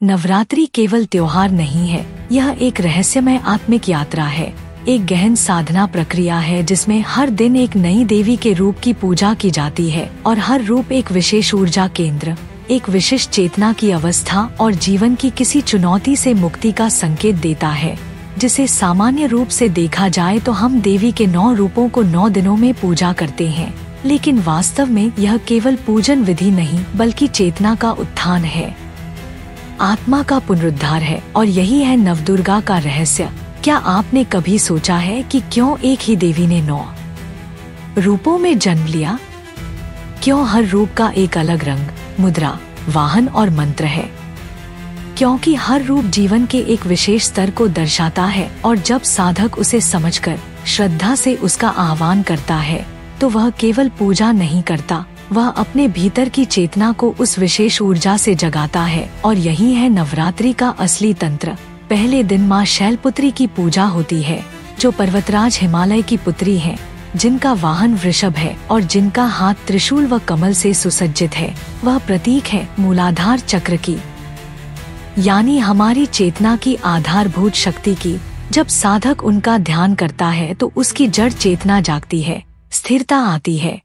नवरात्रि केवल त्योहार नहीं है, यह एक रहस्यमय आत्मिक यात्रा है, एक गहन साधना प्रक्रिया है जिसमें हर दिन एक नई देवी के रूप की पूजा की जाती है और हर रूप एक विशेष ऊर्जा केंद्र, एक विशिष्ट चेतना की अवस्था और जीवन की किसी चुनौती से मुक्ति का संकेत देता है। जिसे सामान्य रूप से देखा जाए तो हम देवी के 9 रूपों को 9 दिनों में पूजा करते हैं, लेकिन वास्तव में यह केवल पूजन विधि नहीं बल्कि चेतना का उत्थान है, आत्मा का पुनरुद्धार है और यही है नवदुर्गा का रहस्य। क्या आपने कभी सोचा है कि क्यों एक ही देवी ने 9 रूपों में जन्म लिया? क्यों हर रूप का एक अलग रंग, मुद्रा, वाहन और मंत्र है? क्योंकि हर रूप जीवन के एक विशेष स्तर को दर्शाता है और जब साधक उसे समझकर श्रद्धा से उसका आह्वान करता है तो वह केवल पूजा नहीं करता, वह अपने भीतर की चेतना को उस विशेष ऊर्जा से जगाता है। और यही है नवरात्रि का असली तंत्र। पहले दिन माँ शैलपुत्री की पूजा होती है, जो पर्वतराज हिमालय की पुत्री है, जिनका वाहन वृषभ है और जिनका हाथ त्रिशूल व कमल से सुसज्जित है। वह प्रतीक है मूलाधार चक्र की, यानी हमारी चेतना की आधारभूत शक्ति की। जब साधक उनका ध्यान करता है तो उसकी जड़ चेतना जागती है, स्थिरता आती है,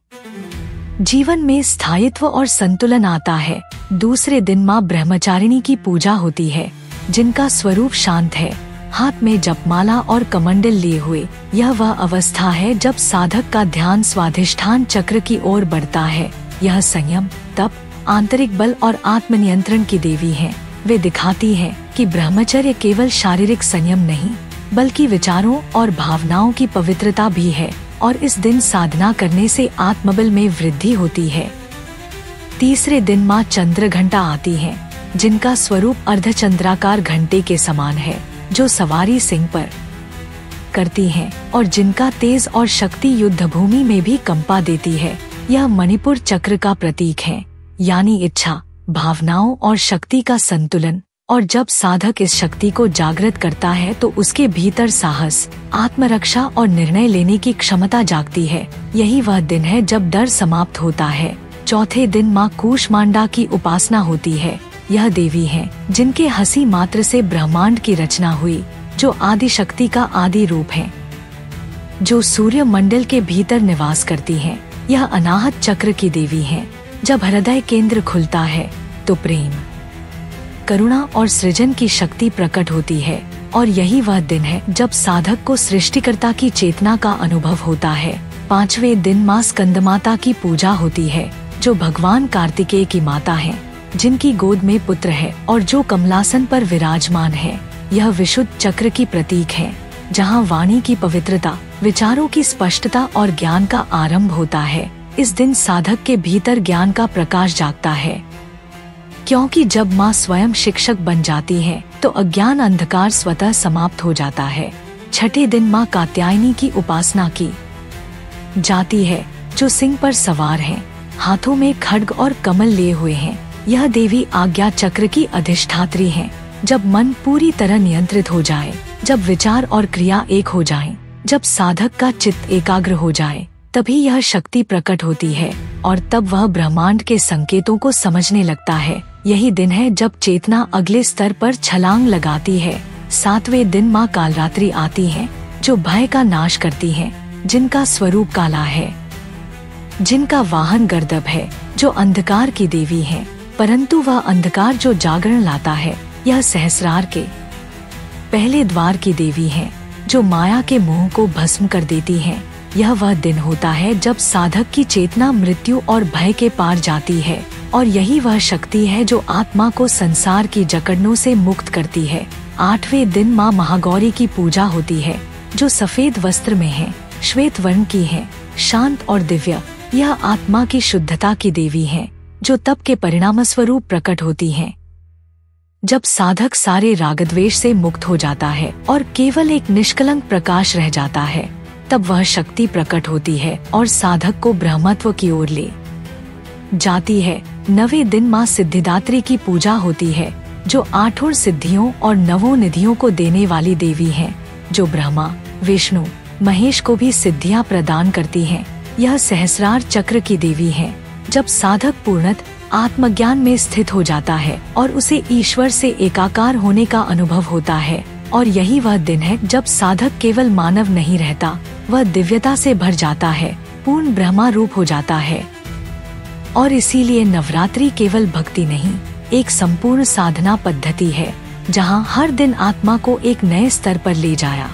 जीवन में स्थायित्व और संतुलन आता है। दूसरे दिन माँ ब्रह्मचारिणी की पूजा होती है, जिनका स्वरूप शांत है, हाथ में जपमाला और कमंडल लिए हुए। यह वह अवस्था है जब साधक का ध्यान स्वाधिष्ठान चक्र की ओर बढ़ता है। यह संयम, तप, आंतरिक बल और आत्मनियंत्रण की देवी है। वे दिखाती है कि ब्रह्मचर्य केवल शारीरिक संयम नहीं बल्कि विचारों और भावनाओं की पवित्रता भी है और इस दिन साधना करने से आत्मबल में वृद्धि होती है। तीसरे दिन माँ चंद्र घंटा आती हैं, जिनका स्वरूप अर्धचंद्राकार घंटे के समान है, जो सवारी सिंह पर करती हैं और जिनका तेज और शक्ति युद्ध भूमि में भी कंपा देती है। यह मणिपुर चक्र का प्रतीक है, यानी इच्छा, भावनाओं और शक्ति का संतुलन। और जब साधक इस शक्ति को जागृत करता है तो उसके भीतर साहस, आत्मरक्षा और निर्णय लेने की क्षमता जागती है। यही वह दिन है जब डर समाप्त होता है। चौथे दिन माँ कूष्मांडा की उपासना होती है। यह देवी है जिनके हंसी मात्र से ब्रह्मांड की रचना हुई, जो आदि शक्ति का आदि रूप है, जो सूर्य मंडल के भीतर निवास करती है। यह अनाहत चक्र की देवी है। जब हृदय केंद्र खुलता है तो प्रेम, करुणा और सृजन की शक्ति प्रकट होती है। और यही वह दिन है जब साधक को सृष्टिकर्ता की चेतना का अनुभव होता है। पांचवें दिन माँ स्कंदमाता की पूजा होती है, जो भगवान कार्तिकेय की माता है, जिनकी गोद में पुत्र है और जो कमलासन पर विराजमान है। यह विशुद्ध चक्र की प्रतीक है, जहाँ वाणी की पवित्रता, विचारों की स्पष्टता और ज्ञान का आरंभ होता है। इस दिन साधक के भीतर ज्ञान का प्रकाश जागता है, क्योंकि जब माँ स्वयं शिक्षक बन जाती है तो अज्ञान अंधकार स्वतः समाप्त हो जाता है। छठे दिन माँ कात्यायनी की उपासना की जाती है, जो सिंह पर सवार हैं, हाथों में खड्ग और कमल लिए हुए हैं। यह देवी आज्ञा चक्र की अधिष्ठात्री है। जब मन पूरी तरह नियंत्रित हो जाए, जब विचार और क्रिया एक हो जाएं, जब साधक का चित्त एकाग्र हो जाए, तभी यह शक्ति प्रकट होती है और तब वह ब्रह्मांड के संकेतों को समझने लगता है। यही दिन है जब चेतना अगले स्तर पर छलांग लगाती है। सातवें दिन माँ कालरात्रि आती हैं, जो भय का नाश करती हैं, जिनका स्वरूप काला है, जिनका वाहन गर्दभ है, जो अंधकार की देवी है। परंतु वह अंधकार जो जागरण लाता है, यह सहस्रार के पहले द्वार की देवी है, जो माया के मोह को भस्म कर देती है। यह वह दिन होता है जब साधक की चेतना मृत्यु और भय के पार जाती है और यही वह शक्ति है जो आत्मा को संसार की जकड़नों से मुक्त करती है। आठवें दिन माँ महागौरी की पूजा होती है, जो सफेद वस्त्र में है, श्वेत वर्ण की है, शांत और दिव्य। यह आत्मा की शुद्धता की देवी है, जो तप के परिणाम स्वरूप प्रकट होती है। जब साधक सारे रागद्वेष से मुक्त हो जाता है और केवल एक निष्कलंक प्रकाश रह जाता है, तब वह शक्ति प्रकट होती है और साधक को ब्रह्मत्व की ओर ले जाती है। 9वें दिन माँ सिद्धिदात्री की पूजा होती है, जो 8 सिद्धियों और 9 निधियों को देने वाली देवी है, जो ब्रह्मा, विष्णु, महेश को भी सिद्धियाँ प्रदान करती हैं। यह सहस्रार चक्र की देवी है। जब साधक पूर्णत आत्मज्ञान में स्थित हो जाता है और उसे ईश्वर से एकाकार होने का अनुभव होता है। और यही वह दिन है जब साधक केवल मानव नहीं रहता, वह दिव्यता से भर जाता है, पूर्ण ब्रह्मा रूप हो जाता है। और इसीलिए नवरात्रि केवल भक्ति नहीं, एक संपूर्ण साधना पद्धति है, जहाँ हर दिन आत्मा को एक नए स्तर पर ले जाया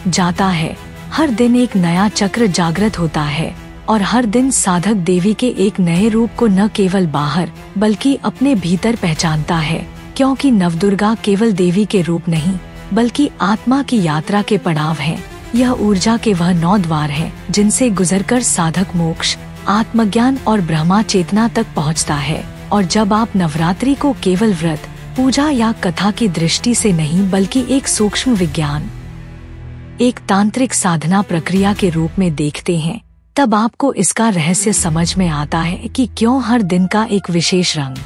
जाता है। हर दिन एक नया चक्र जागृत होता है और हर दिन साधक देवी के एक नए रूप को न केवल बाहर बल्कि अपने भीतर पहचानता है, क्योंकि नवदुर्गा केवल देवी के रूप नहीं बल्कि आत्मा की यात्रा के पड़ाव हैं। यह ऊर्जा के वह 9 द्वार हैं जिनसे गुजरकर साधक मोक्ष, आत्मज्ञान और ब्रह्मा चेतना तक पहुंचता है। और जब आप नवरात्रि को केवल व्रत, पूजा या कथा की दृष्टि से नहीं बल्कि एक सूक्ष्म विज्ञान, एक तांत्रिक साधना प्रक्रिया के रूप में देखते हैं, तब आपको इसका रहस्य समझ में आता है कि क्यों हर दिन का एक विशेष रंग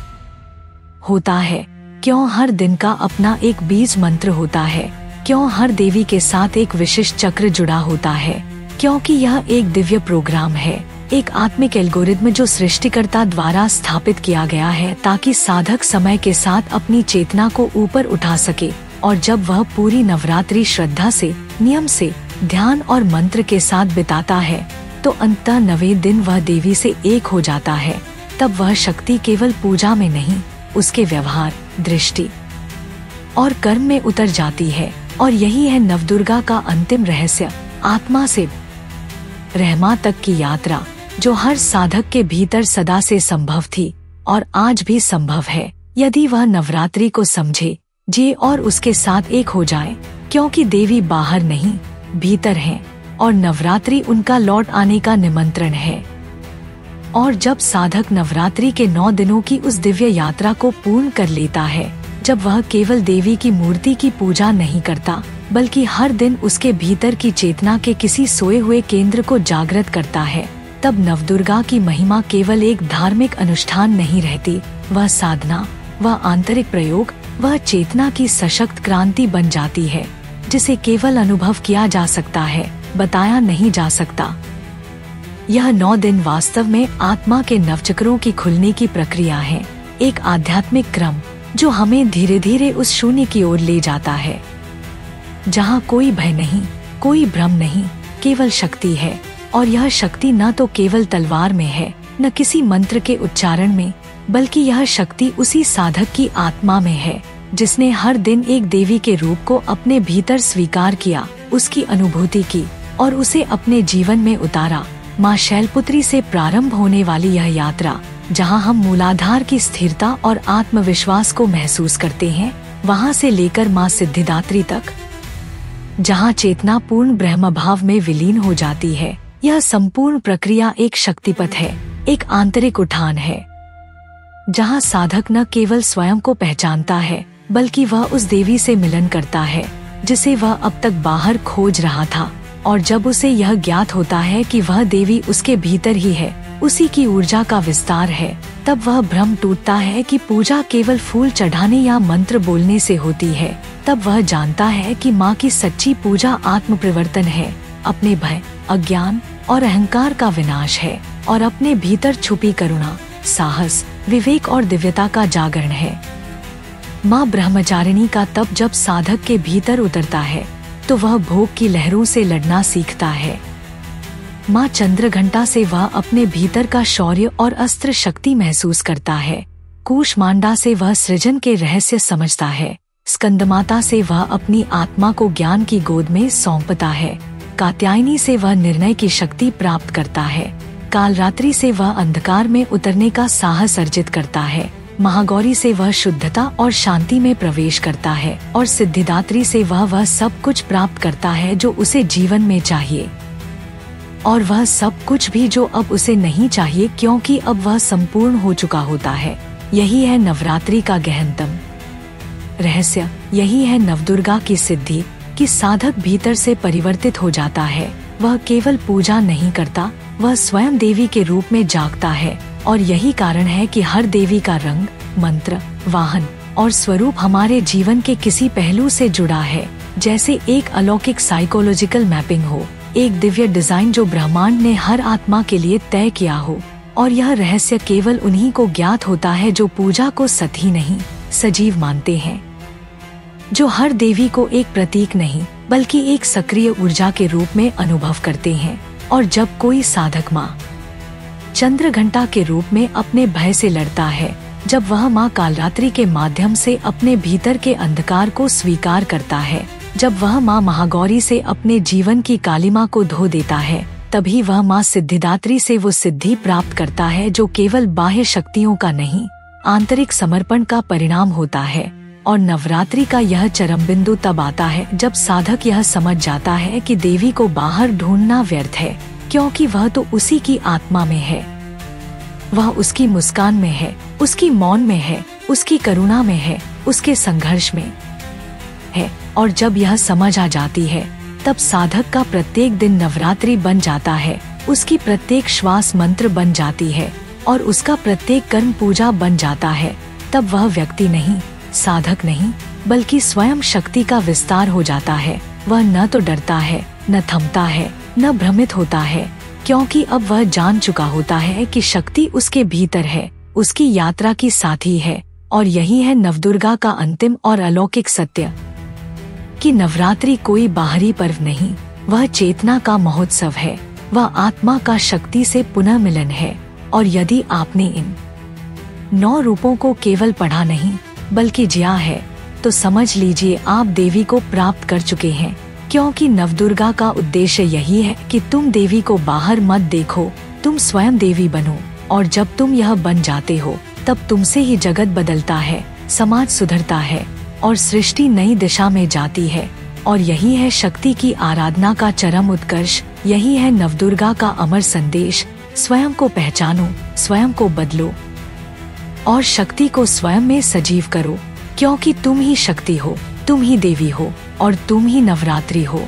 होता है, क्यों हर दिन का अपना एक बीज मंत्र होता है, क्यों हर देवी के साथ एक विशिष्ट चक्र जुड़ा होता है। क्योंकि यह एक दिव्य प्रोग्राम है, एक आत्मिक एल्गोरिथम जो सृष्टिकर्ता द्वारा स्थापित किया गया है ताकि साधक समय के साथ अपनी चेतना को ऊपर उठा सके। और जब वह पूरी नवरात्रि श्रद्धा से, नियम से, ध्यान और मंत्र के साथ बिताता है तो अंततः 9वें दिन वह देवी से एक हो जाता है। तब वह शक्ति केवल पूजा में नहीं, उसके व्यवहार, दृष्टि और कर्म में उतर जाती है। और यही है नवदुर्गा का अंतिम रहस्य, आत्मा से रहमा तक की यात्रा, जो हर साधक के भीतर सदा से संभव थी और आज भी संभव है, यदि वह नवरात्रि को समझे, जिए और उसके साथ एक हो जाए। क्योंकि देवी बाहर नहीं, भीतर है और नवरात्रि उनका लौट आने का निमंत्रण है। और जब साधक नवरात्रि के 9 दिनों की उस दिव्य यात्रा को पूर्ण कर लेता है, जब वह केवल देवी की मूर्ति की पूजा नहीं करता बल्कि हर दिन उसके भीतर की चेतना के किसी सोए हुए केंद्र को जागृत करता है, तब नवदुर्गा की महिमा केवल एक धार्मिक अनुष्ठान नहीं रहती, वह साधना, वह आंतरिक प्रयोग, वह चेतना की सशक्त क्रांति बन जाती है, जिसे केवल अनुभव किया जा सकता है, बताया नहीं जा सकता। यह 9 दिन वास्तव में आत्मा के नवचक्रों की खुलने की प्रक्रिया है, एक आध्यात्मिक क्रम जो हमें धीरे धीरे उस शून्य की ओर ले जाता है, जहाँ कोई भय नहीं, कोई भ्रम नहीं, केवल शक्ति है। और यह शक्ति न तो केवल तलवार में है, न किसी मंत्र के उच्चारण में, बल्कि यह शक्ति उसी साधक की आत्मा में है, जिसने हर दिन एक देवी के रूप को अपने भीतर स्वीकार किया, उसकी अनुभूति की और उसे अपने जीवन में उतारा। माँ शैलपुत्री से प्रारंभ होने वाली यह यात्रा, जहाँ हम मूलाधार की स्थिरता और आत्मविश्वास को महसूस करते हैं, वहाँ से लेकर माँ सिद्धिदात्री तक, जहाँ चेतना पूर्ण ब्रह्म भाव में विलीन हो जाती है, यह संपूर्ण प्रक्रिया एक शक्तिपथ है, एक आंतरिक उठान है, जहाँ साधक न केवल स्वयं को पहचानता है बल्कि वह उस देवी से मिलन करता है जिसे वह अब तक बाहर खोज रहा था। और जब उसे यह ज्ञात होता है कि वह देवी उसके भीतर ही है, उसी की ऊर्जा का विस्तार है, तब वह भ्रम टूटता है कि पूजा केवल फूल चढ़ाने या मंत्र बोलने से होती है। तब वह जानता है कि माँ की सच्ची पूजा आत्म परिवर्तन है, अपने भय, अज्ञान और अहंकार का विनाश है और अपने भीतर छुपी करुणा, साहस, विवेक और दिव्यता का जागरण है। माँ ब्रह्मचारिणी का तप जब साधक के भीतर उतरता है तो वह भोग की लहरों से लड़ना सीखता है। माँ चंद्रघंटा से वह अपने भीतर का शौर्य और अस्त्र शक्ति महसूस करता है। कूष्मांडा से वह सृजन के रहस्य समझता है। स्कंदमाता से वह अपनी आत्मा को ज्ञान की गोद में सौंपता है। कात्यायनी से वह निर्णय की शक्ति प्राप्त करता है। कालरात्रि से वह अंधकार में उतरने का साहस अर्जित करता है। महागौरी से वह शुद्धता और शांति में प्रवेश करता है और सिद्धिदात्री से वह सब कुछ प्राप्त करता है जो उसे जीवन में चाहिए, और वह सब कुछ भी जो अब उसे नहीं चाहिए, क्योंकि अब वह संपूर्ण हो चुका होता है। यही है नवरात्रि का गहनतम रहस्य, यही है नवदुर्गा की सिद्धि कि साधक भीतर से परिवर्तित हो जाता है। वह केवल पूजा नहीं करता, वह स्वयं देवी के रूप में जागता है। और यही कारण है कि हर देवी का रंग, मंत्र, वाहन और स्वरूप हमारे जीवन के किसी पहलू से जुड़ा है, जैसे एक अलौकिक साइकोलॉजिकल मैपिंग हो, एक दिव्य डिजाइन जो ब्रह्मांड ने हर आत्मा के लिए तय किया हो। और यह रहस्य केवल उन्हीं को ज्ञात होता है जो पूजा को सती नहीं सजीव मानते हैं, जो हर देवी को एक प्रतीक नहीं बल्कि एक सक्रिय ऊर्जा के रूप में अनुभव करते हैं। और जब कोई साधक माँ चंद्रघंटा के रूप में अपने भय से लड़ता है, जब वह माँ कालरात्रि के माध्यम से अपने भीतर के अंधकार को स्वीकार करता है, जब वह माँ महागौरी से अपने जीवन की कालिमा को धो देता है, तभी वह माँ सिद्धिदात्री से वो सिद्धि प्राप्त करता है जो केवल बाह्य शक्तियों का नहीं, आंतरिक समर्पण का परिणाम होता है। और नवरात्रि का यह चरम बिंदु तब आता है जब साधक यह समझ जाता है कि देवी को बाहर ढूंढना व्यर्थ है, क्योंकि वह तो उसी की आत्मा में है, वह उसकी मुस्कान में है, उसकी मौन में है, उसकी करुणा में है, उसके संघर्ष में है। और जब यह समझ आ जाती है, तब साधक का प्रत्येक दिन नवरात्रि बन जाता है, उसकी प्रत्येक श्वास मंत्र बन जाती है और उसका प्रत्येक कर्म पूजा बन जाता है। तब वह व्यक्ति नहीं, साधक नहीं, बल्कि स्वयं शक्ति का विस्तार हो जाता है। वह न तो डरता है, न थमता है, न भ्रमित होता है, क्योंकि अब वह जान चुका होता है कि शक्ति उसके भीतर है, उसकी यात्रा की साथी है। और यही है नवदुर्गा का अंतिम और अलौकिक सत्य, कि नवरात्रि कोई बाहरी पर्व नहीं, वह चेतना का महोत्सव है, वह आत्मा का शक्ति से पुनः मिलन है। और यदि आपने इन 9 रूपों को केवल पढ़ा नहीं बल्कि जिया है, तो समझ लीजिए आप देवी को प्राप्त कर चुके हैं, क्योंकि नवदुर्गा का उद्देश्य यही है कि तुम देवी को बाहर मत देखो, तुम स्वयं देवी बनो। और जब तुम यह बन जाते हो, तब तुमसे ही जगत बदलता है, समाज सुधरता है और सृष्टि नई दिशा में जाती है। और यही है शक्ति की आराधना का चरम उत्कर्ष, यही है नवदुर्गा का अमर संदेश। स्वयं को पहचानो, स्वयं को बदलो और शक्ति को स्वयं में सजीव करो, क्योंकि तुम ही शक्ति हो, तुम ही देवी हो और तुम ही नवरात्रि हो।